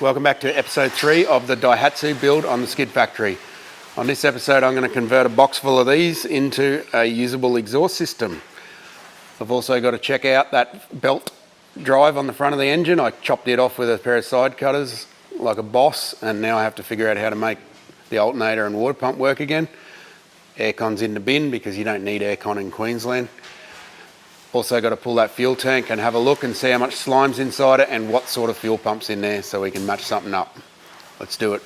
Welcome back to episode 3 of the Daihatsu build on the skid factory. On this episode I'm going to convert a box full of these into a usable exhaust system. I've also got to check out that belt drive on the front of the engine. I chopped it off with a pair of side cutters like a boss, and now I have to figure out how to make the alternator and water pump work again. Aircon's in the bin because you don't need aircon in Queensland. Also got to pull that fuel tank and have a look and see how much slime's inside it and what sort of fuel pump's in there so we can match something up. Let's do it.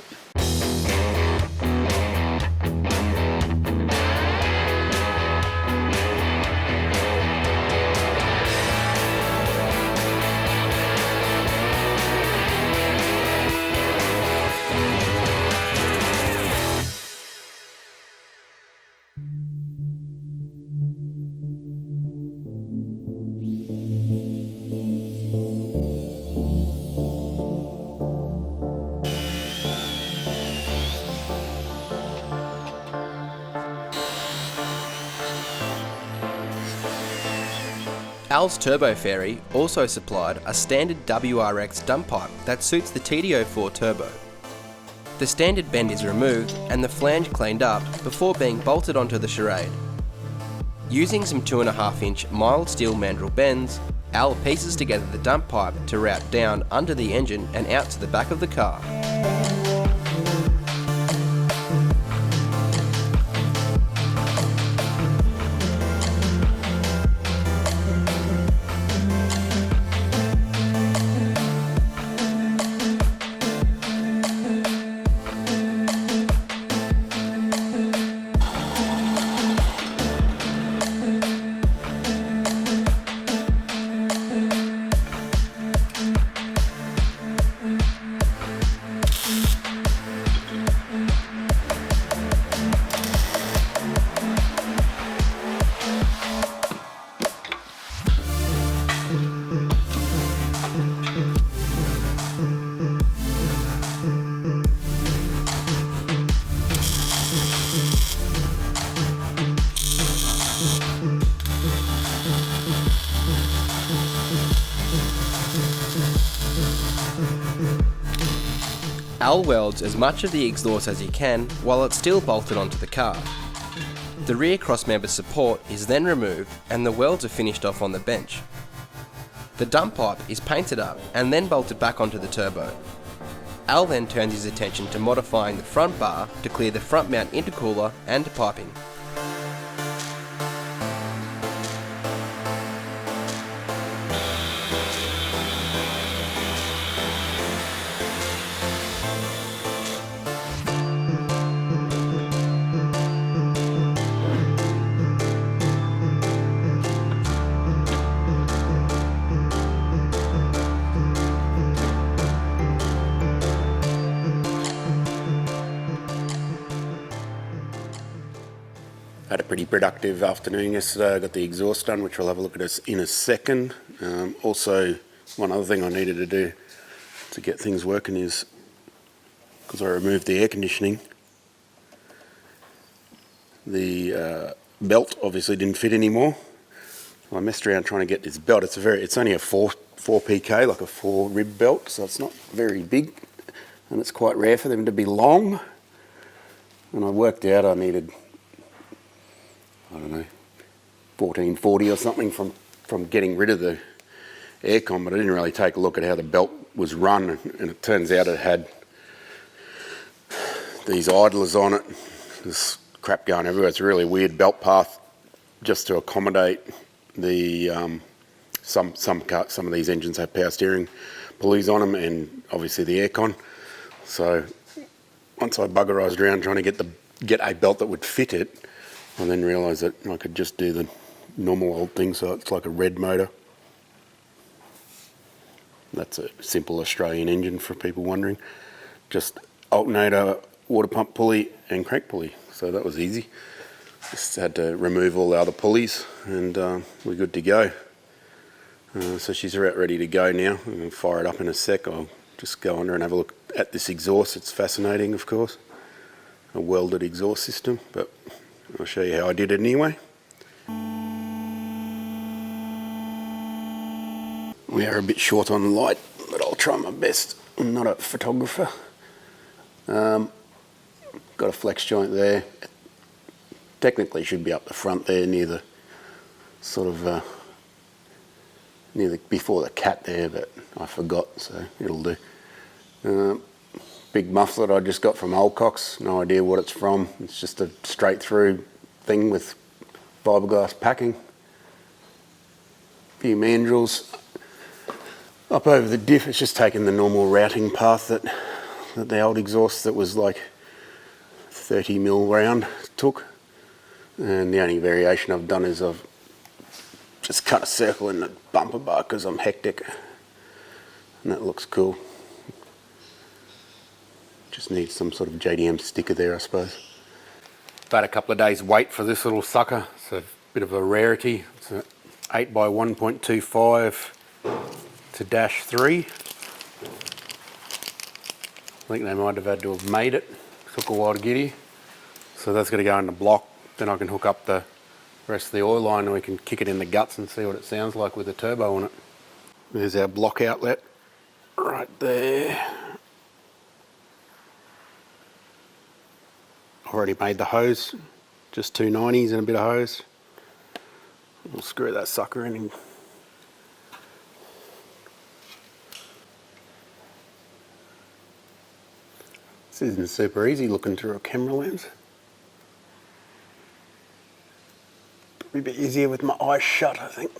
Al's Turbo Fairy also supplied a standard WRX dump pipe that suits the TD04 Turbo. The standard bend is removed and the flange cleaned up before being bolted onto the Charade. Using some 2.5-inch mild steel mandrel bends, Al pieces together the dump pipe to route down under the engine and out to the back of the car. Al welds as much of the exhaust as he can while it's still bolted onto the car. The rear crossmember support is then removed and the welds are finished off on the bench. The dump pipe is painted up and then bolted back onto the turbo. Al then turns his attention to modifying the front bar to clear the front mount intercooler and piping. Had a pretty productive afternoon yesterday. I got the exhaust done, which we'll have a look at in a second. Also, one other thing I needed to do to get things working is, because I removed the air conditioning, the belt obviously didn't fit anymore. So I messed around trying to get this belt. It's only a 4 PK, like a 4 rib belt, so it's not very big, and it's quite rare for them to be long. And I worked out I needed, I don't know, 1440 or something from getting rid of the aircon, but I didn't really take a look at how the belt was run, and it turns out it had these idlers on it. There's crap going everywhere. It's a really weird belt path just to accommodate the some of these engines have power steering pulleys on them, and obviously the aircon. So once I buggerised around trying to get a belt that would fit it, I then realised that I could just do the normal old thing, so it's like a red motor. That's a simple Australian engine for people wondering. Just alternator, water pump pulley and crank pulley, so that was easy. Just had to remove all the other pulleys and we're good to go. So she's about ready to go now. I'm going to fire it up in a sec. I'll just go under and have a look at this exhaust. It's fascinating, of course. A welded exhaust system, but I'll show you how I did it anyway. We are a bit short on light, but I'll try my best. I'm not a photographer. Got a flex joint there. Technically should be up the front there near the sort of before the cat there, but I forgot, so it'll do. Big muffler I just got from Oldcox, no idea what it's from. It's just a straight through thing with fiberglass packing. Few mandrels. Up over the diff, it's just taken the normal routing path that the old exhaust that was like 30mm round took. And the only variation I've done is I've just cut a circle in the bumper bar because I'm hectic. And that looks cool. Just needs some sort of JDM sticker there, I suppose. I've had a couple of days wait for this little sucker. It's a bit of a rarity. It's an 8x1.25 to -3. I think they might have had to have made it. Took a while to get here. So that's going to go in the block. Then I can hook up the rest of the oil line and we can kick it in the guts and see what it sounds like with the turbo on it. There's our block outlet right there. Already made the hose, just 290s and a bit of hose. We'll screw that sucker in. This isn't super easy looking through a camera lens. Probably a bit easier with my eyes shut, I think.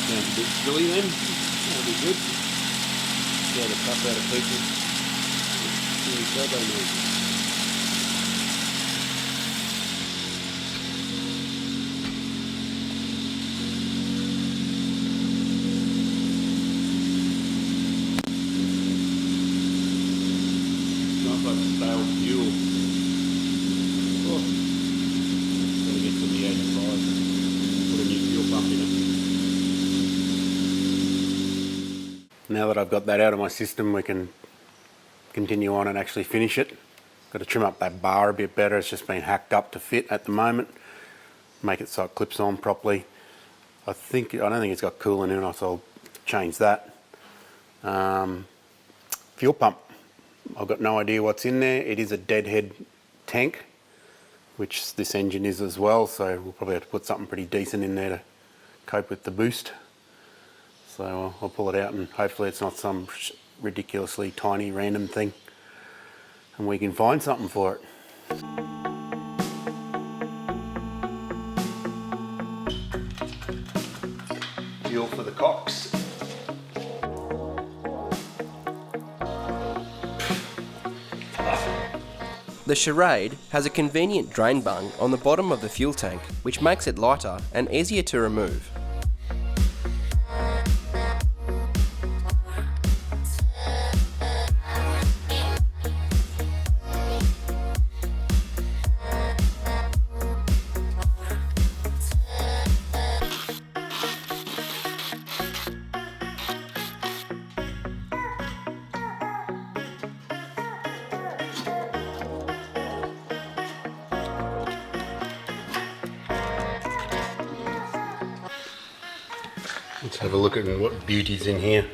Sounds a bit silly then. That'll be good. Get the stuff out of pieces. Really turbo noise. Smells like stale fuel. Oh. Gotta get to the 85. Put a new fuel pump in it. Now that I've got that out of my system, we can continue on and actually finish it. Got to trim up that bar a bit better. It's just been hacked up to fit at the moment. Make it so it clips on properly. I don't think it's got coolant in it, so I'll change that. Fuel pump. I've got no idea what's in there. It is a deadhead tank, which this engine is as well, so we'll probably have to put something pretty decent in there to cope with the boost. So I'll pull it out and hopefully it's not some ridiculously tiny random thing and we can find something for it. Fuel for the cocks. The Charade has a convenient drain bung on the bottom of the fuel tank, which makes it lighter and easier to remove. Let's have a look at what beauty's in here.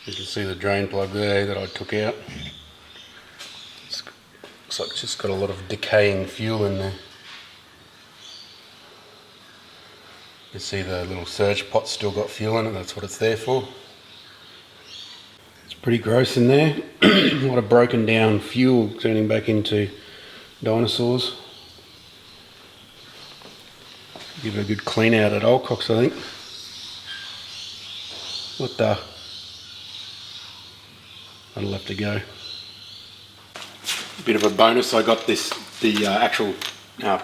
You can see the drain plug there that I took out. Looks like it's just got a lot of decaying fuel in there. You can see the little surge pot's still got fuel in it, that's what it's there for. It's pretty gross in there. A lot of broken down fuel turning back into dinosaurs. Give it a good clean out at Oldcox, I think. What the? That'll have to go. Bit of a bonus, I got this the actual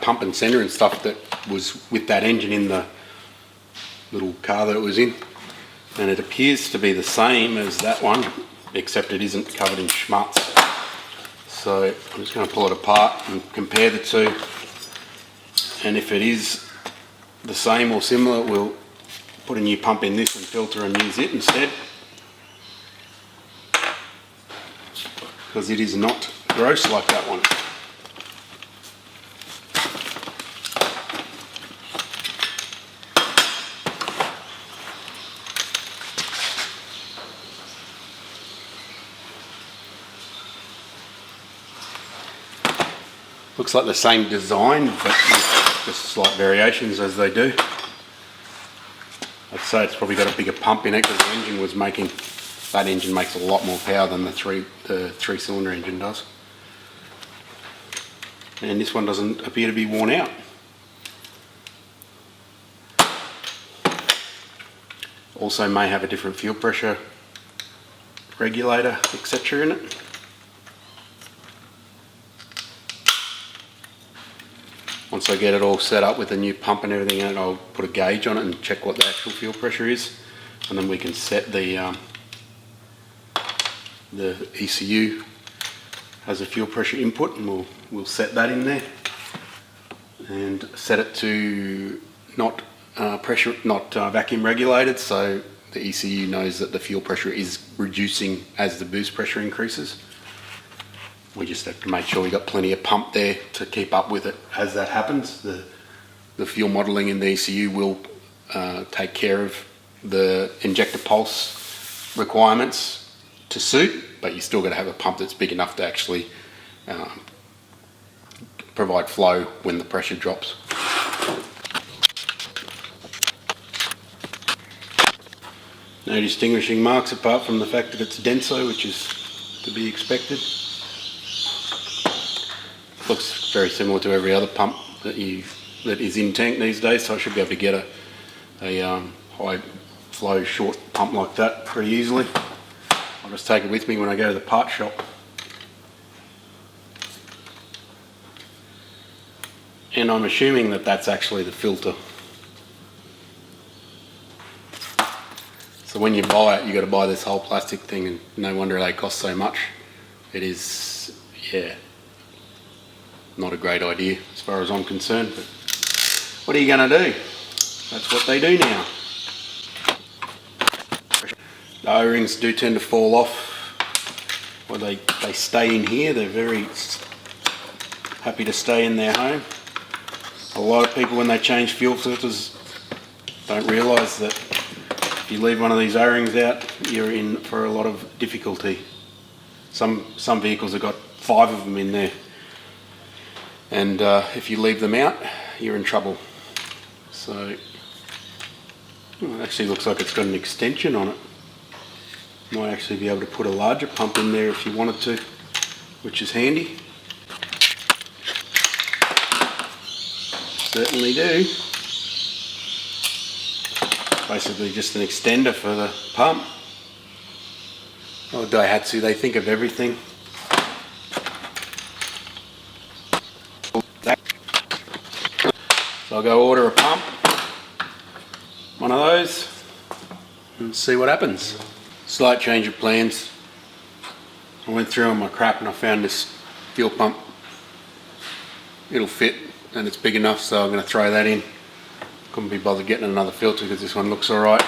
pump and sender and stuff that was with that engine in the little car that it was in, and it appears to be the same as that one, except it isn't covered in schmutz. So I'm just going to pull it apart and compare the two, and if it is the same or similar, we'll put a new pump in this and filter and use it instead, because it is not gross like that one. Looks like the same design, but with just slight variations as they do. I'd say it's probably got a bigger pump in it because the engine was making, that engine makes a lot more power than the three-cylinder engine does. And this one doesn't appear to be worn out. Also may have a different fuel pressure regulator, etc. in it. Once I get it all set up with the new pump and everything in it, I'll put a gauge on it and check what the actual fuel pressure is, and then we can set the ECU as a fuel pressure input, and we'll set that in there and set it to not vacuum regulated, so the ECU knows that the fuel pressure is reducing as the boost pressure increases. We just have to make sure we got plenty of pump there to keep up with it as that happens. The fuel modelling in the ECU will take care of the injector pulse requirements to suit, but you still got to have a pump that's big enough to actually provide flow when the pressure drops. No distinguishing marks apart from the fact that it's Denso, which is to be expected. Looks very similar to every other pump that is in tank these days, so I should be able to get a high flow short pump like that pretty easily. I'll just take it with me when I go to the part shop. And I'm assuming that that's actually the filter. So when you buy it, you got to buy this whole plastic thing, and no wonder they cost so much. It is, yeah, not a great idea as far as I'm concerned, but what are you going to do? That's what they do now. The O-rings do tend to fall off, or they stay in here. They're very happy to stay in their home. A lot of people, when they change fuel filters, don't realise that if you leave one of these O-rings out, you're in for a lot of difficulty. Some vehicles have got 5 of them in there, and if you leave them out, you're in trouble. So it actually looks like it's got an extension on it. Might actually be able to put a larger pump in there if you wanted to, which is handy. Certainly do. Basically just an extender for the pump. Oh, Daihatsu, they think of everything. So I'll go order a pump, one of those, and see what happens. Slight change of plans. I went through on my crap and I found this fuel pump. It'll fit and it's big enough, so I'm going to throw that in. Couldn't be bothered getting another filter because this one looks alright.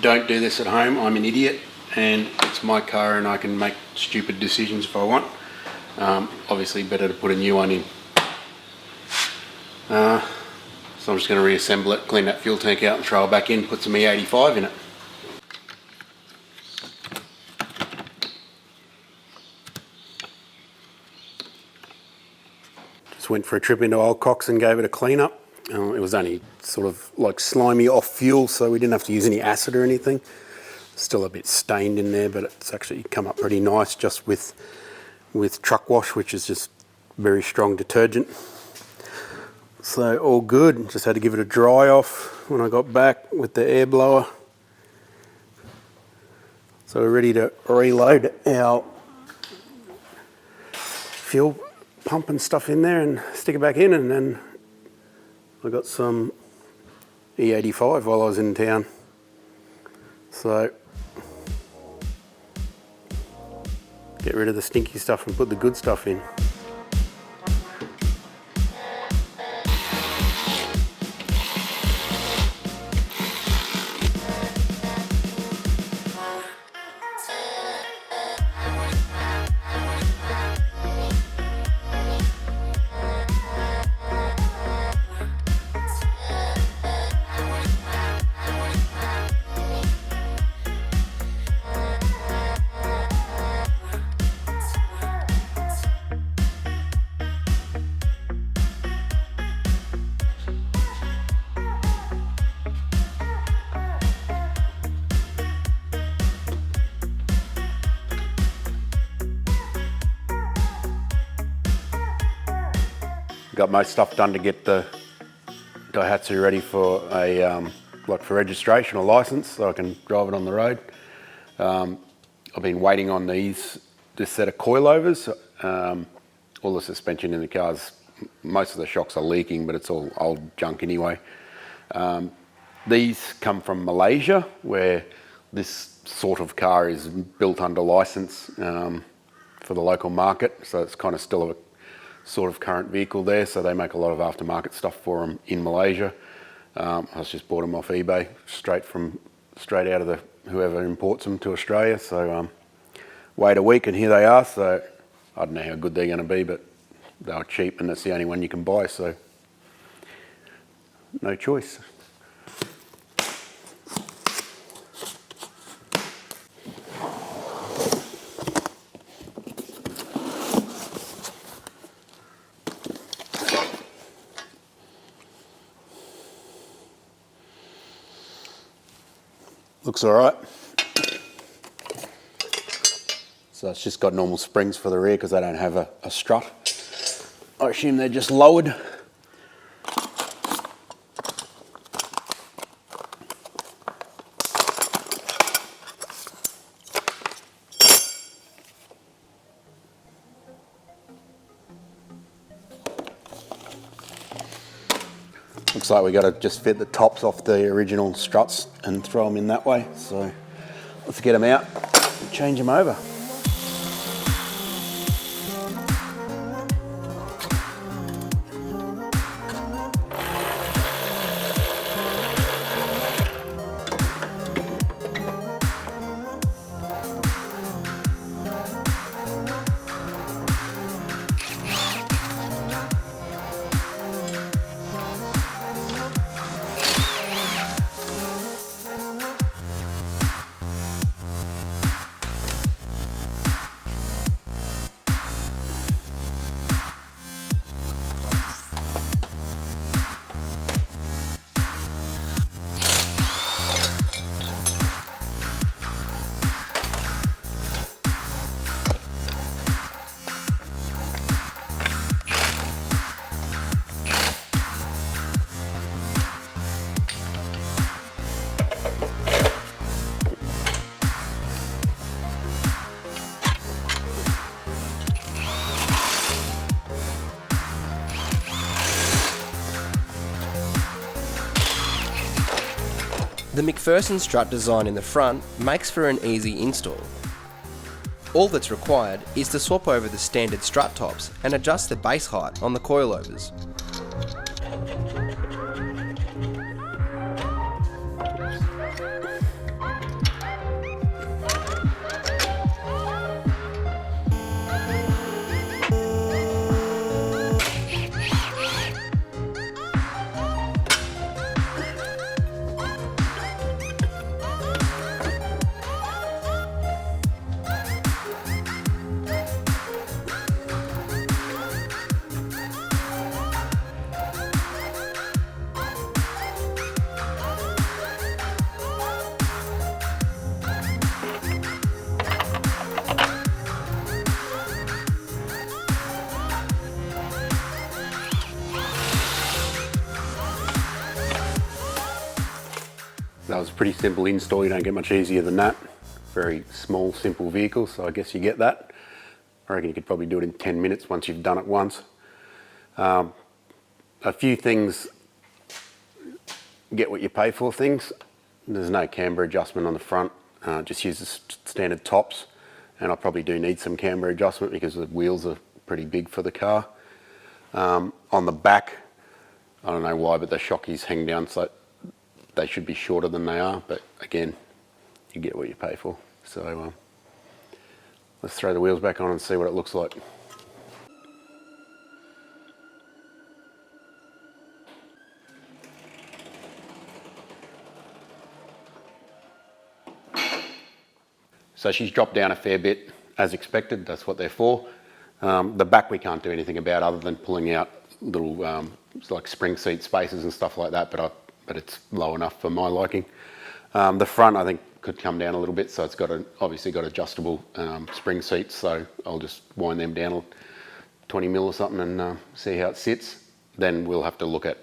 Don't do this at home, I'm an idiot, and it's my car and I can make stupid decisions if I want. Obviously better to put a new one in. So I'm just going to reassemble it, clean that fuel tank out and throw it back in, put some E85 in it. Just went for a trip into Old Cox and gave it a clean up. It was only sort of like slimy off fuel, so we didn't have to use any acid or anything. Still a bit stained in there, but it's actually come up pretty nice just with truck wash, which is just very strong detergent. So all good. Just had to give it a dry off when I got back with the air blower. So we're ready to reload our fuel pumping stuff in there and stick it back in, and then I got some E85 while I was in town. So get rid of the stinky stuff and put the good stuff in. Got most stuff done to get the Daihatsu ready for a like for registration or license, so I can drive it on the road. I've been waiting on this set of coilovers. All the suspension in the cars, most of the shocks are leaking, but it's all old junk anyway. These come from Malaysia, where this sort of car is built under license for the local market, so it's kind of still a sort of current vehicle there, so they make a lot of aftermarket stuff for them in Malaysia. I just bought them off eBay straight out of the whoever imports them to Australia. So wait a week and here they are. So I don't know how good they're going to be, but they were cheap and that's the only one you can buy, so no choice. Looks all right. So it's just got normal springs for the rear because they don't have a strut. I assume they're just lowered. Looks like we got to just fit the tops off the original struts and throw them in that way. So let's get them out and change them over. The McPherson strut design in the front makes for an easy install. All that's required is to swap over the standard strut tops and adjust the base height on the coilovers. That was a pretty simple install, you don't get much easier than that. Very small, simple vehicle, so I guess you get that. I reckon you could probably do it in 10 minutes once you've done it once. A few things, get what you pay for things. There's no camber adjustment on the front, just use the standard tops, and I probably do need some camber adjustment because the wheels are pretty big for the car. On the back, I don't know why, but the shockies hang down, so they should be shorter than they are, but again, you get what you pay for. So let's throw the wheels back on and see what it looks like. So she's dropped down a fair bit, as expected. That's what they're for. The back we can't do anything about other than pulling out little like spring seat spaces and stuff like that, but it's low enough for my liking. The front I think could come down a little bit, so it's obviously got adjustable spring seats, so I'll just wind them down 20 mil or something and see how it sits. Then we'll have to look at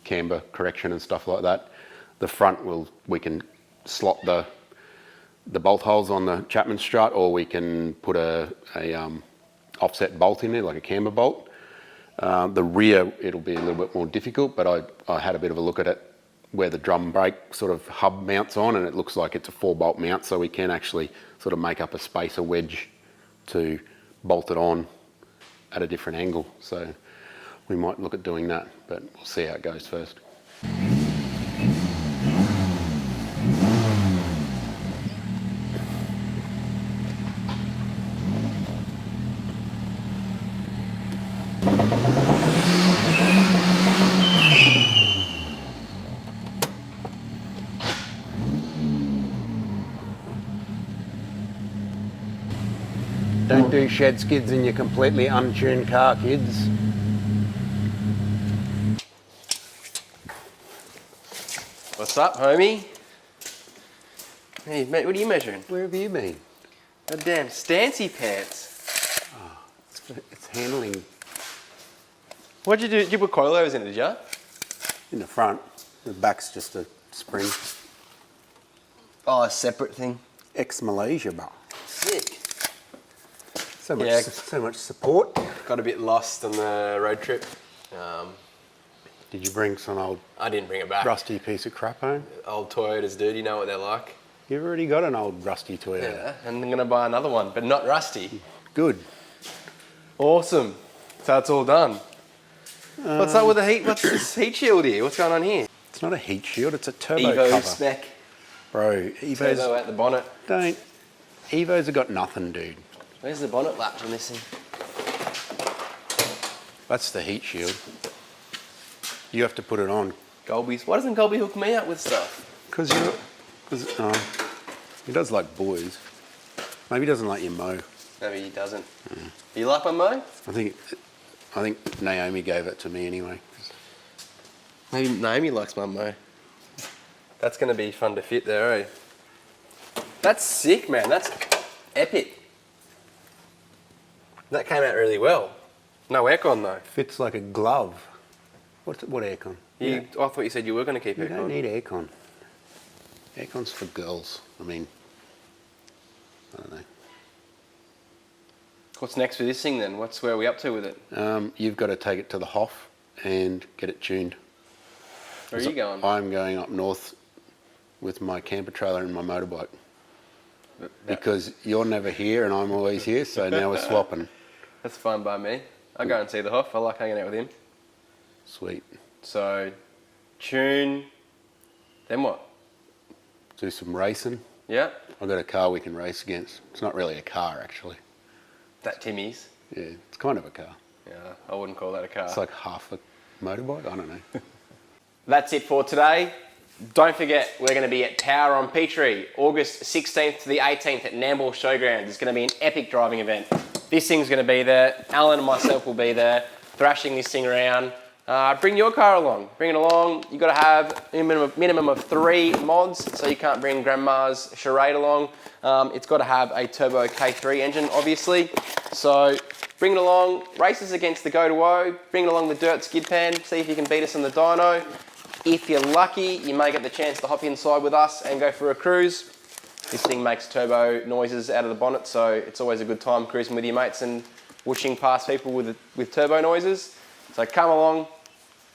camber correction and stuff like that. The front we can slot the bolt holes on the Chapman strut, or we can put a offset bolt in there, like a camber bolt. The rear, it'll be a little bit more difficult, but I had a bit of a look at it where the drum brake sort of hub mounts on, and it looks like it's a 4-bolt mount, so we can actually sort of make up a spacer wedge to bolt it on at a different angle. So we might look at doing that, but we'll see how it goes first. Don't do shed skids in your completely untuned car, kids. What's up, homie? Hey, mate, what are you measuring? Where have you been? Goddamn stancy pants. Oh, it's handling. What'd you do? Did you put coilovers in it, did you? In the front. The back's just a spring. Oh, a separate thing. Ex-Malaysia bar. Sick. So much support. Got a bit lost on the road trip. Did you bring some old I didn't bring it back. rusty piece of crap home? Old Toyotas do, you know what they're like? You've already got an old rusty Toyota. Yeah, and I'm gonna buy another one, but not rusty. Good. Awesome. So it's all done. What's up with the heat? What's this heat shield here? What's going on here? It's not a heat shield, it's a turbo Evo cover. spec. Bro, Turbo Evos out the bonnet. Evos have got nothing, dude. Where's the bonnet latch on this thing? That's the heat shield. You have to put it on. Golby's. Why doesn't Golby hook me up with stuff? Because he does like boys. Maybe he doesn't like your mow. Maybe he doesn't. You like my mow? I think Naomi gave it to me anyway. Maybe Naomi likes my mow. That's going to be fun to fit there, eh? That's sick, man. That's epic. That came out really well. No aircon though. Fits like a glove. What aircon? I thought you said you were going to keep You aircon. don't need aircon. Aircon's for girls. I mean, I don't know. What's next for this thing then? Where are we up to with it? You've got to take it to the Hoff and get it tuned. Where are you going? I'm going up north with my camper trailer and my motorbike. Because you're never here and I'm always here, so now we're swapping. That's fine by me. I'll go and see the Hoff. I like hanging out with him. Sweet. So, tune. Then what? Do some racing. Yeah. I've got a car we can race against. It's not really a car, actually. That Timmy's. Yeah, it's kind of a car. Yeah, I wouldn't call that a car. It's like half a motorbike. I don't know. That's it for today. Don't forget, we're going to be at Power On Petrie, August 16th to the 18th at Nambour Showgrounds. It's going to be an epic driving event. This thing's going to be there. Alan and myself will be there, thrashing this thing around. Bring your car along. Bring it along. You've got to have a minimum of 3 mods, so you can't bring Grandma's Charade along. It's got to have a turbo K3 engine, obviously. So bring it along. Races against the Go to O. Bring it along the dirt skid pan. See if you can beat us in the dyno. If you're lucky, you may get the chance to hop inside with us and go for a cruise. This thing makes turbo noises out of the bonnet, so it's always a good time cruising with your mates and whooshing past people with turbo noises. So come along,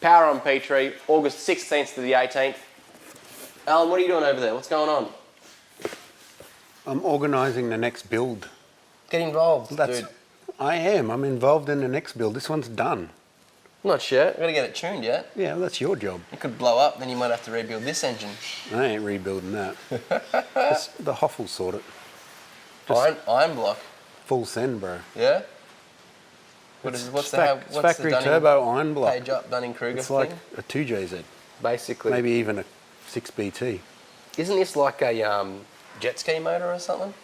Power On Petrie, August 16th to the 18th. Alan, what are you doing over there? What's going on? I'm organising the next build. Get involved, dude. I am. I'm involved in the next build. This one's done. Not sure. We've got to get it tuned yet. Yeah, well, that's your job. It could blow up, then you might have to rebuild this engine. I ain't rebuilding that. The Hoff will sort it. Iron block. Full send, bro. Yeah? What's the factory turbo iron block. Page up Dunning-Kruger It's like thing? a 2JZ. Basically. Maybe even a 6BT. Isn't this like a jet ski motor or something?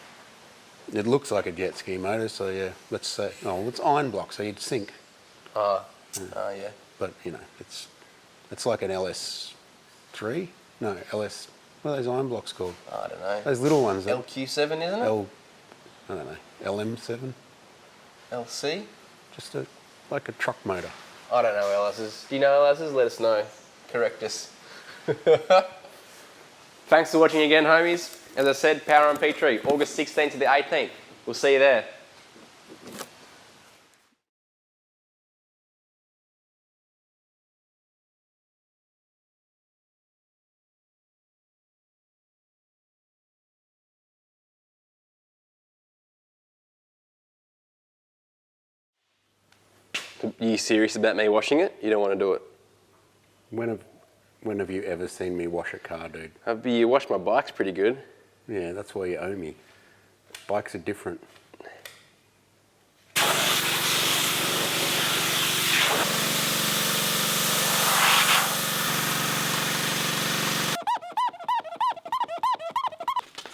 It looks like a jet ski motor, so yeah, let's say, oh, it's iron block, so you'd sink. Oh, yeah. But, you know, it's like an LS3? No, LS, what are those iron blocks called? I don't know. Those little ones. LQ7, isn't it? I don't know, LM7? LC? Just like a truck motor. I don't know LS's. Do you know LS's? Let us know. Correct us. Thanks for watching again, homies. As I said, Power On Petrie, August 16th to the 18th. We'll see you there. Are you serious about me washing it? You don't want to do it? When have you ever seen me wash a car, dude? You wash my bikes pretty good. Yeah, that's why you owe me. Bikes are different.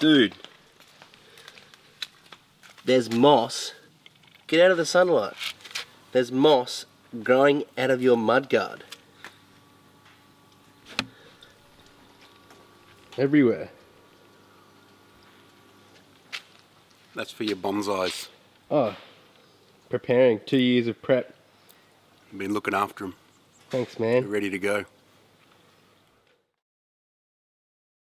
Dude, there's moss. Get out of the sunlight. There's moss growing out of your mudguard. Everywhere. That's for your bonsais. Oh, preparing 2 years of prep. I've been looking after them. Thanks, They're man. ready to go.